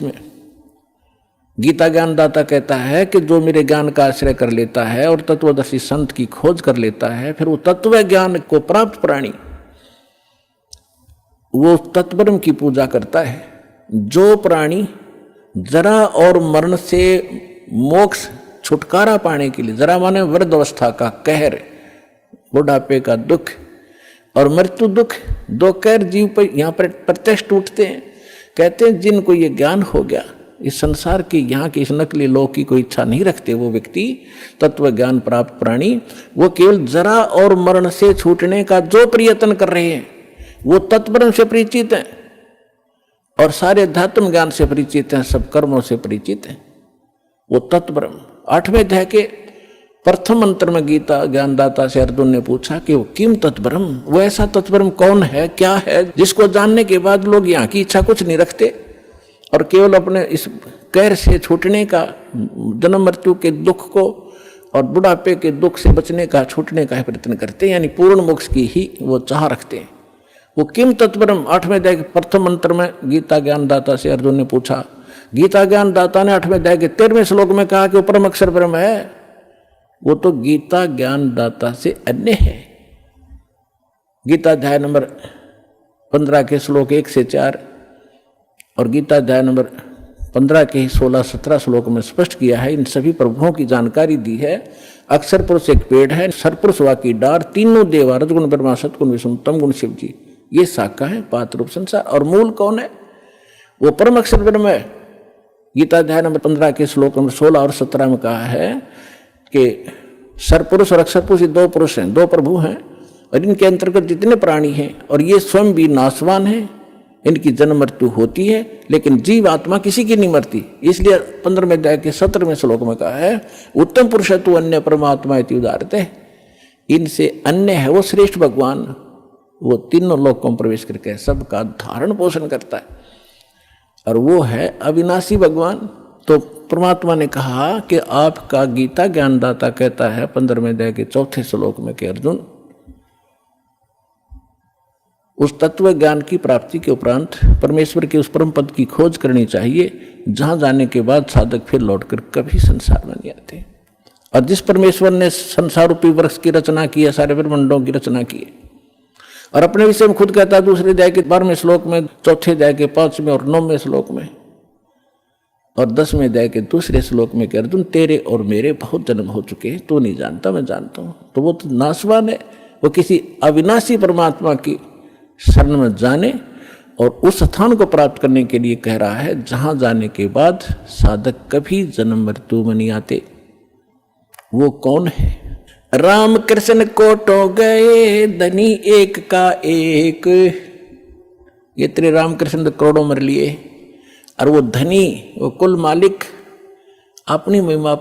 में गीता ज्ञानदाता कहता है कि जो मेरे ज्ञान का आश्रय कर लेता है और तत्वदर्शी संत की खोज कर लेता है, फिर वो तत्व ज्ञान को प्राप्त प्राणी वो तत्ब्रह्म की पूजा करता है। जो प्राणी जरा और मरण से मोक्ष छुटकारा पाने के लिए, जरा माने वृद्ध अवस्था का कहर, बुढ़ापे का दुख और मृत्यु दुख, दो कहर जीव पर यहाँ पर प्रत्यक्ष टूटते हैं। कहते हैं जिनको ये ज्ञान हो गया, इस संसार की यहाँ की इस नकली लोक की कोई इच्छा नहीं रखते वो व्यक्ति, तत्व ज्ञान प्राप्त प्राणी, वो केवल जरा और मरण से छूटने का जो प्रयत्न कर रहे हैं वो तत्ब्रह्म से परिचित हैं और सारे धात्म ज्ञान से परिचित हैं, सब कर्मों से परिचित हैं। वो तत्ब्रह्म 8वें अध्याय के प्रथम मंत्र में गीता ज्ञानदाता से अर्जुन ने पूछा कि वो किम तत्ब्रह्म, वो ऐसा तत्ब्रह्म कौन है, क्या है जिसको जानने के बाद लोग यहाँ की इच्छा कुछ नहीं रखते और केवल अपने इस कहर से छूटने का, जन्म मृत्यु के दुख को और बुढ़ापे के दुख से बचने का, छूटने का प्रयत्न करते हैं, यानी पूर्ण मोक्ष की ही वो चाह रखते हैं। वो किम तत्ब्रह्म 8वें अध्याय के प्रथम मंत्र में गीता ज्ञानदाता से अर्जुन ने पूछा। गीता ज्ञानदाता ने 8वें अध्याय के 13वें श्लोक में कहा कि वो परम अक्षर ब्रह्म है। वो तो गीता ज्ञानदाता से अन्य है। गीता अध्याय नंबर 15 के श्लोक 1 से 4 और गीता अध्याय नंबर 15 के 16-17 श्लोक में स्पष्ट किया है, इन सभी प्रभुओं की जानकारी दी है। अक्षर पुरुष एक पेड़ है, सरपुरुष वा की डार, तीनों देवा, रजगुण ब्रह्मा, सतगुण विष्णु, तम गुण शिव जी, ये शाखा है, पात रूप संसार। और मूल कौन है? वो परम अक्षर ब्रह्म है। गीता अध्याय नंबर 15 के श्लोक नंबर 16 और 17 में कहा है कि सरपुरुष और अक्षर पुरुष दो पुरुष हैं, दो प्रभु हैं और इनके अंतर्गत जितने प्राणी हैं और ये स्वयं भी नाशवान हैं, इनकी जन्म मृत्यु होती है, लेकिन जीव आत्मा किसी की नहीं मरती। इसलिए 15वें अध्याय के 17वें श्लोक में कहा है उत्तम पुरुष तु अन्य परमात्मा इति उदाहरते, इनसे अन्य है वो श्रेष्ठ भगवान, वो तीनों लोकों में प्रवेश करके सबका धारण पोषण करता है और वो है अविनाशी भगवान। तो परमात्मा ने कहा कि आपका गीता ज्ञानदाता कहता है 15वें अध्याय के 4थे श्लोक में कि अर्जुन, उस तत्व ज्ञान की प्राप्ति के उपरांत परमेश्वर के उस परम पद की खोज करनी चाहिए जहां जाने के बाद साधक फिर लौटकर कभी संसार में नहीं आते। और जिस परमेश्वर ने संसार रूपी वृक्ष की रचना की है, सारे ब्रह्मांडों की रचना की है और अपने विषय में खुद कहता है दूसरे अध्याय के 12वें श्लोक में, चौथे अध्याय के 5वें और 9वें श्लोक में और 10वें अध्याय के दूसरे श्लोक में कि अर्जुन तेरे और मेरे बहुत जन्म हो चुके हैं, तू नहीं जानता मैं जानता हूं। तो वो तो नाशवान है, वो किसी अविनाशी परमात्मा की शरण में जाने और उस स्थान को प्राप्त करने के लिए कह रहा है जहां जाने के बाद साधक कभी जन्म मृत्यु में नहीं आते। वो कौन है? राम कृष्ण कोटो गए धनी एक का एक, ये तेरे राम कृष्ण करोड़ों मर लिए और वो धनी, वो कुल मालिक अपनी महिमा